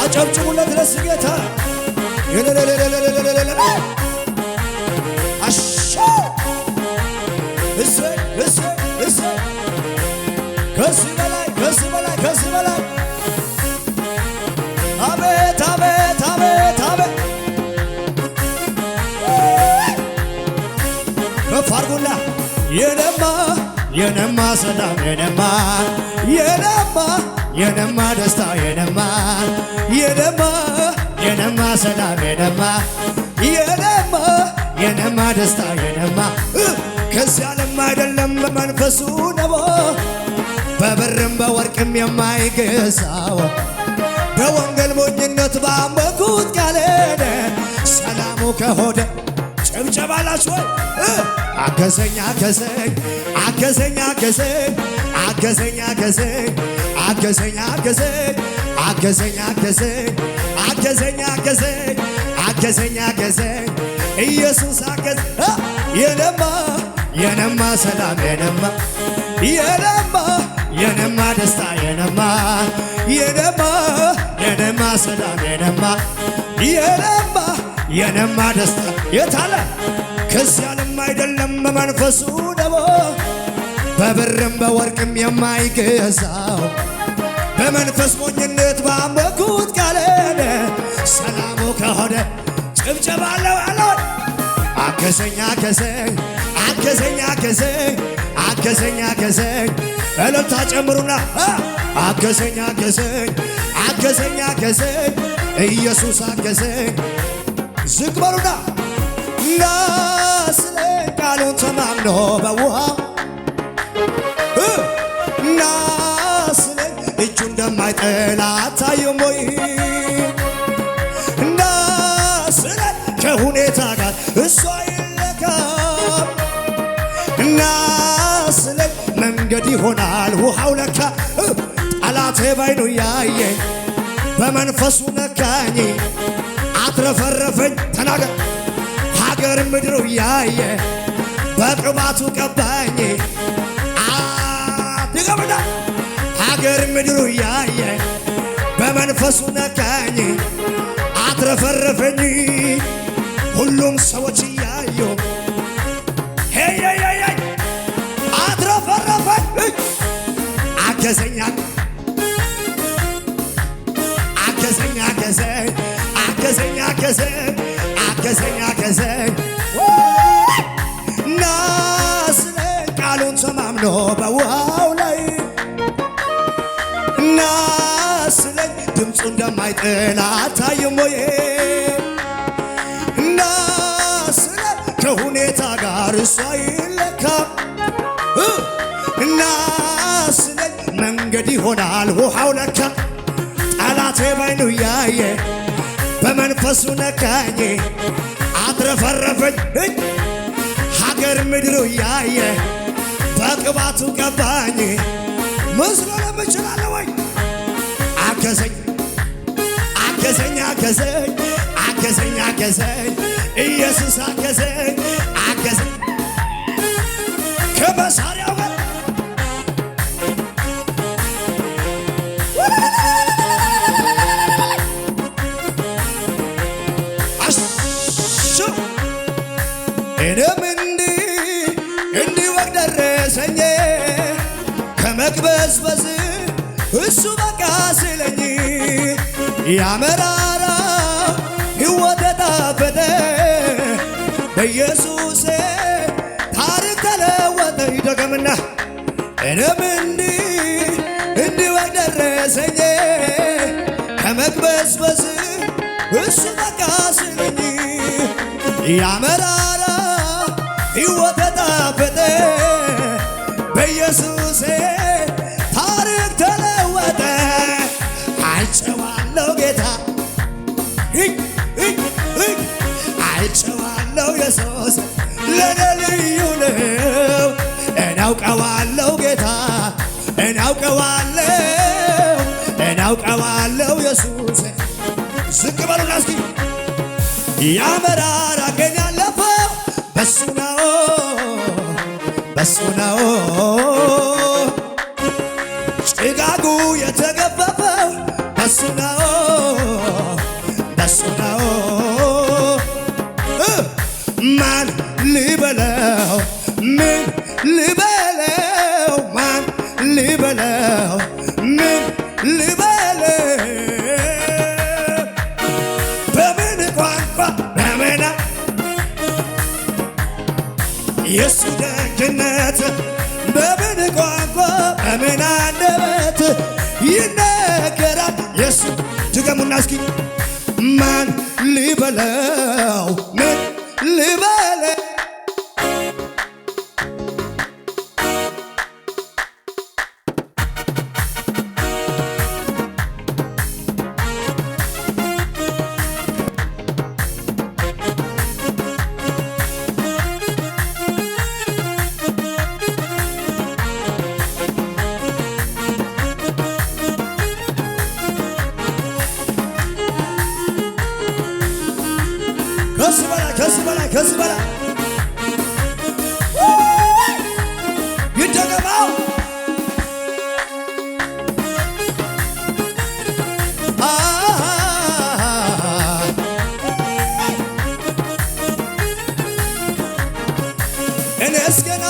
አጨብጭቡለት ለጌታ አሻ እሰይ እሰይ እሰይ ከዚህ በላይ ከዚህ በላይ ከዚህ በላይ አቤት አቤት አቤት አቤት በፋርጉላ የነማ ሰላም የነማ ደስታ የነማ ሰላም የነማ ደስታ ከዚህ ዓለም አይደለም በመንፈሱ ነው በብርም በወርቅም የማይገዛው በወንጌል ሞኝነት ባመኩት ቃል ሰላሙ ከሆደ ጭብጨባላችሁ አገዘኝ አገዘኝ አገዘኝ አገዘኝ አገዘኝ አገዘኝ አገዘኝ አገዘኝ አገዘኝ አገዘኝ አገዘኝ አገዘኝ አገዘኝ አገዘኝ ኢየሱስ አገዘ የነማ ሰላም የነማ ደስታ የነማ ሰላም የነማ ደስታ የታለ ከዚህ ዓለም አይደለም በመንፈሱ ነው በብርም በወርቅም የማይገዛው በመንፈስ ሞኝነት ባመኩት ቃል ሰላሙ ከሆነ ጭብጨባለው አለው አገዘኝ አገዘኝ አገዘኝ አገዘኝ አገዘኝ አገዘኝ እልልታ ጨምሩና አገዘኝ አገዘኝ አገዘኝ አገዘኝ ኢየሱስ አገዘኝ ዝቅ በሉና ናስለኝ ቃሉን ተማምኖ በውሃ ናስለኝ እጁ እንደማይጠላ አታየም ወይ ናስለኝ ከሁኔታ ጋር እሷ አይለካም ናስለኝ መንገድ ይሆናል ውሃው ለካ ጠላቴ ባይኑ ያየኝ በመንፈሱ ነካኝ አትረፈረፈኝ ተናገር ሀገር ምድሩ ያየ በቅባቱ ቀባኝ ድገምና ሀገር ምድሩ ያየ በመንፈሱ ነካኝ አትረፈረፈኝ ሁሉም ሰዎች እያዩ ሄየየየ አትረፈረፈኝ አገዘኝ አገዘኝ አገዘኝ አገዘኝ አገዘኝ አገዘኝ አገዘኝ ናስለኝ ቃሉን ተማምኖ በውሃው ላይ ናስለኝ ድምፁ እንደማይጥል አታይም ወይ ናስለኝ ከሁኔታ ጋር እሷ አይለካም ናስለኝ መንገድ ይሆናል ውሃው ለካ ጠላቴ ባይኑ ያየ በመንፈሱ ነካኝ አትረፈረፈኝ ሀገር ምድሩ ያየ በቅባቱ ቀባኝ ምስሎ ለምችላለ ወይ አገዘኝ አገዘኝ አገዘኝ አገዘኝ አገዘኝ ኢየሱስ አገዘኝ አገዘኝ ከመሳሪያው ጋር እኔም እንዲህ ወግ ደረሰኝ ከመቅበዝበዝ እሱ በቃ ሲለኝ ያመራራ ሕይወት ጣፈጠ በኢየሱሴ ታሪክ ተለወጠ ይደገምና እኔም እንዲህ ወግ ደረሰኝ ከመቅበዝበዝ እሱ በቃ ሲለኝ ያመራራ ሕይወት ጣፈጠ በኢየሱሴ ታሪክ ተለወጠ አይቼዋለሁ ጌታ አይቼዋለሁ ኢየሱስ ለኔ ልዩ ነው እናውቀዋለሁ ጌታ እናውቀዋለሁ ኢየሱስ ዝቅ በሉና እስኪ ያመራራ ግን ያለፈው በሱ ነው ጭጋጉ የተገፈፈው በሱ ነው በሱ ነው። ማን ሊበለው ምን ሊበለው ማን ሊበለው ምን ሊበለው በምን ቋንቋ በምን የሱ ደግነት በምን ቋንቋ በምን አንደበት ይነገራል የሱ። ድገሙና እስኪ ማን ሊበለው ምን ሊበለው ከዚህ በላይ ይደገማው። እኔስ ገና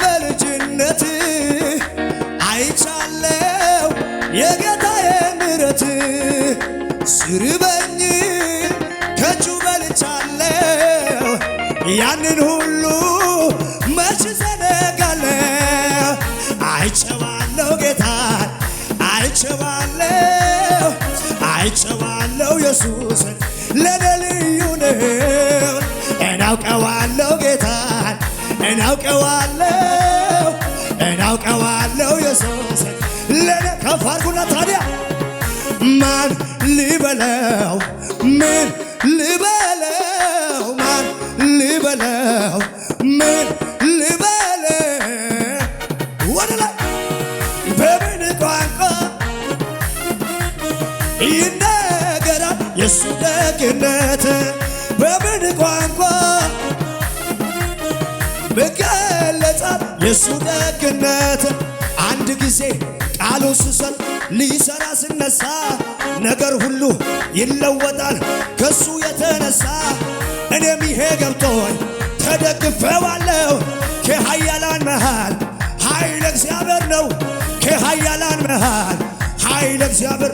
በልጅነት አይቻለው የጌታዬ ምሕረት ሲርበኝ ከእጁ በልቻለሁ ያንን ሁሉ መች ዘነጋለሁ። አይቼዋለሁ ጌታን አይቼዋለሁ ኢየሱስን ለኔ ልዩ ነው። እናውቀዋለሁ ጌታን እናውቀዋለሁ ኢየሱስን ለኔ ከፍ አድርጉና ታዲያ ማን ሊበለው ምን ሊበለው ማን ሊበለው ምን ሊበለው ወደ ላይ በምን ቋንቋ ይነገራል የሱ ደግነት በምን ቋንቋ ይገለጻል የሱ ደግነት። አንድ ጊዜ ቃሉን ስሰጥ ሊሰራ ስነሳ ነገር ሁሉ ይለወጣል ከሱ የተነሳ። እኔም ይሄ ገብቶኝ ተደግፌዋለሁ ከኃያላን መሃል ኃይለ እግዚአብሔር ነው ከኃያላን መሃል ኃይለ እግዚአብሔር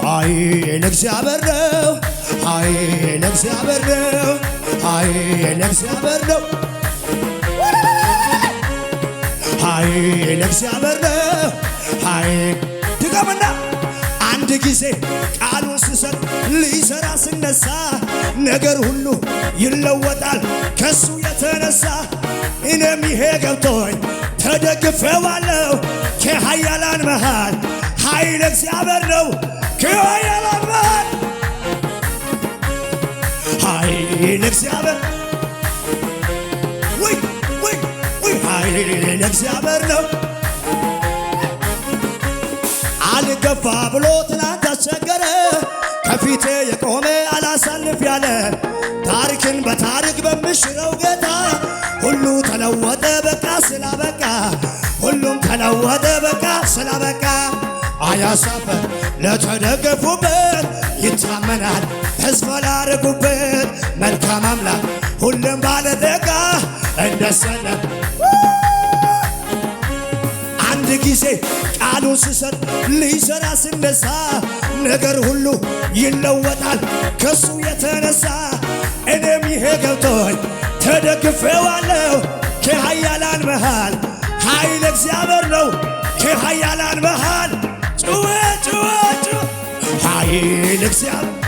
ኃይለ እግዚአብሔር ነው ኃይለ እግዚአብሔር ነው ኃይለ እግዚአብሔር ነው ኃይለ እግዚአብሔር ነው ኃይል ድገምና አንድ ጊዜ ቃሉን ስሰጥ ሊሰራ ስነሳ ነገር ሁሉ ይለወጣል ከሱ የተነሳ። እኔም ይሄ ገብቶኝ ተደግፌዋለሁ ከኃያላን መሃል ኃይለ እግዚአብሔር ነው ከኃያላን መሃል ኃይለ እግዚአብሔር ኃይለ እግዚአብሔር ነው። አልገፋ ብሎ ትናንት አስቸገረ ከፊቴ የቆመ አላሳልፍ ያለ ታሪክን በታሪክ በምሽረው ጌታ ሁሉ ተለወጠ በቃ ስላበቃ ሁሉም ተለወጠ በቃ ስላበቃ። አያሳፍር ለተደገፉበት ይታመናል ተስፋ ላደረጉበት መልካም አምላክ ሁሉም ባለጠጋ እንደሰለም አንድ ጊዜ ቃሉን ስሰጥ ሊሰራ ስነሳ ነገር ሁሉ ይለወጣል ከሱ የተነሳ። እኔም ይሄ ገብቶኝ ተደግፌዋለሁ ከኃያላን መሃል ኃይለ እግዚአብሔር ነው ከኃያላን መሃል ጩኸ ኃይለ እግዚአብሔር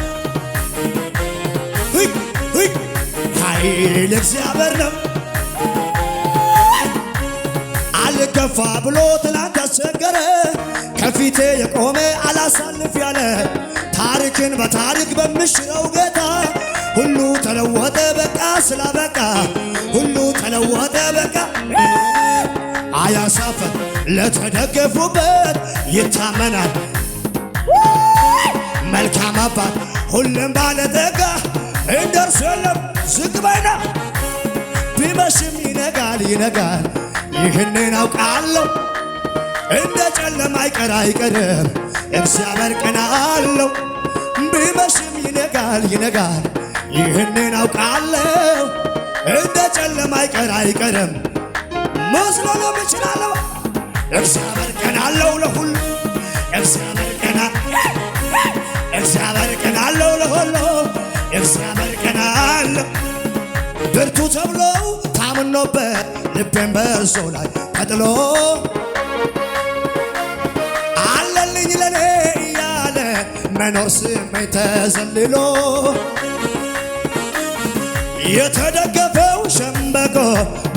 ኃይለ እግዚአብሔር ነው። አልገፋ ብሎ ትላንት አስቸገረ ከፊቴ የቆመ አላሳልፍ ያለ ታሪክን በታሪክ በምሽረው ጌታ ሁሉ ተለወጠ በቃ ስላበቃ ሁሉ ተለወጠ በቃ። አያሳፍር ለተደገፉበት ይታመናል መልካም አባት ሁሉም ባለጠጋ እንደርሱ የለም ዝቅ በይና ቢመሽም ይነጋል ይህንን አውቃለሁ እንደ ጨለማ አይቀርም እግዚአብሔር ቀን አለው። ቢመሽም ይነጋል ይህንን አውቃለሁ። እንደ ጨለማ አይቀርም መስሎ ነው እችላለሁ። እግዚአብሔር ቀን አለው ለሁሉ እግዚአብሔር ቀን አለው ለሁሉ እግዚአብሔር ቀን አለው። ብርቱ ተብሎ ታምኖበት ልቤን በእርሱ ላይ ተጥሎ አለልኝ ለኔ እያለ መኖር ስሜት ተዘልሎ የተደገፈው ሸምበቆ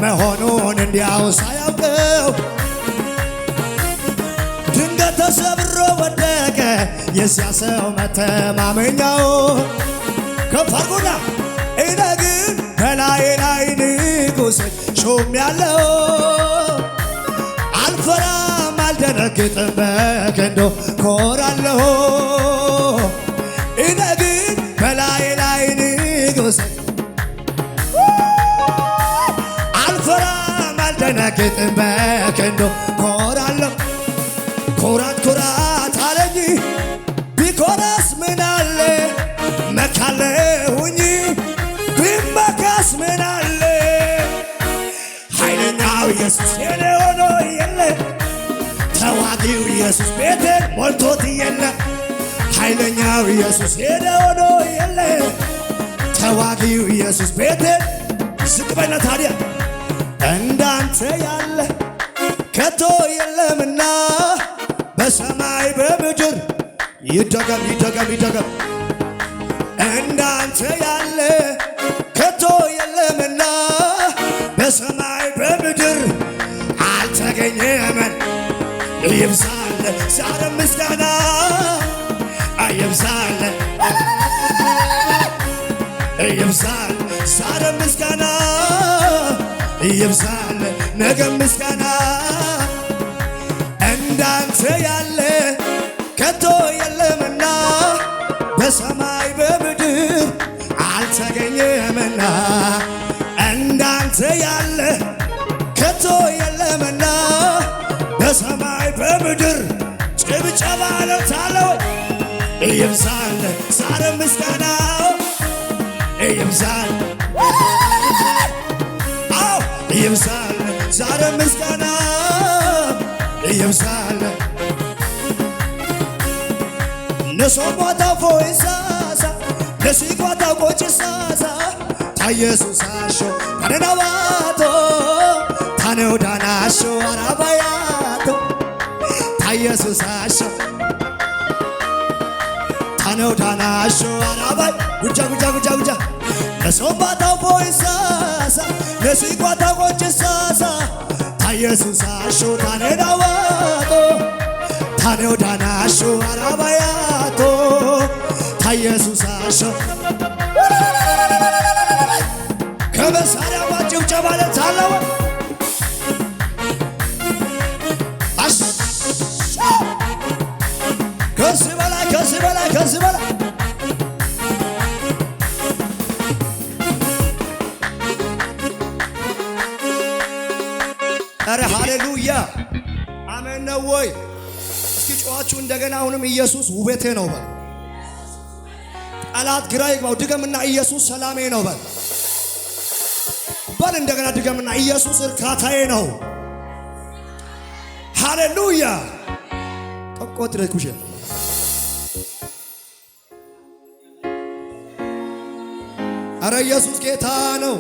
መሆኑን እንዲያው ሳያውቀው ድንገት ተሰብሮ ወደቀ የዚያ ሰው መተማመኛው። ከፍ አድርጉና እኔ ግን በላዬ ላይ ንጉሥን ሾሜያለሁ። አልፈራም አልደነግጥም በክንዱ ኮራለሁ። እኔ ግን በላዬ ላይ ንጉሥን አልፈራም አልደነግጥም በክንዱ ኮራለሁ። ኩራት አለኝ ቢኮራስ ምን አለ መካለሁኝ ቢመካስ ምን አለ። ኃይለኛው ኢየሱስ የኔ ሆኖ የለ ተዋጊው ኢየሱስ ቤቴን ሞልቶት የለ። ኃይለኛው ኢየሱስ የኔ ሆኖ የለ ተዋጊው ኢየሱስ ቤቴን ዝቅ በይና ታዲያ እንዳንተ ያለ ከቶ የለምና በሰማይ በምድር ይደገም እንዳንተ ያለ ከቶ የለምና በሰማይ በምድር አልተገኘምን። ይብዛል ዛሬ ምስጋና ይብዛል ዛሬ ምስጋና ይብዛል ነገ ምስጋና እንዳንተ ያለ ከቶ የለምና በሰማይ በምድር አልተገኘምና። እንዳንተ ያለ ከቶ የለምና በሰማይ በምድር ጭብጨባ ለታለው ይብዛል ዛሬ ምስጋና ይብዛል ይብዛል ዛሬ ምስጋና ይብዛል ነሶማታ ፎይሳሳ ነሲቋታ ቆጭሳሳ ታየሱሳሾ ታነናባቶ ታነውዳናሾ አራባያቶ ታየሱሳሾ ታነውዳናሾ አራባይ ጉጃ ነሶማታ ፎይሳሳ ነሲቋታ ቆጭሳሳ ታየሱሳሾ ታነናባቶ ታነውዳናሾ አራባያቶ ታየሱሳሾ ከመሳሪያው ጭብጨባ ለታለው ከዚህ በላይ ኧረ ሃሌሉያ አሜን ነው ወይ? እስኪ ጮኻችሁ እንደገና አሁንም ኢየሱስ ውበቴ ነው በል። ጠላት ግራ ይግባው። ድገምና ኢየሱስ ሰላሜ ነው በል። እንደገና ድገምና ኢየሱስ እርካታዬ ነው። ሃሌሉያ ቆቆጥረ ኩሽ አረ ኢየሱስ ጌታ ነው።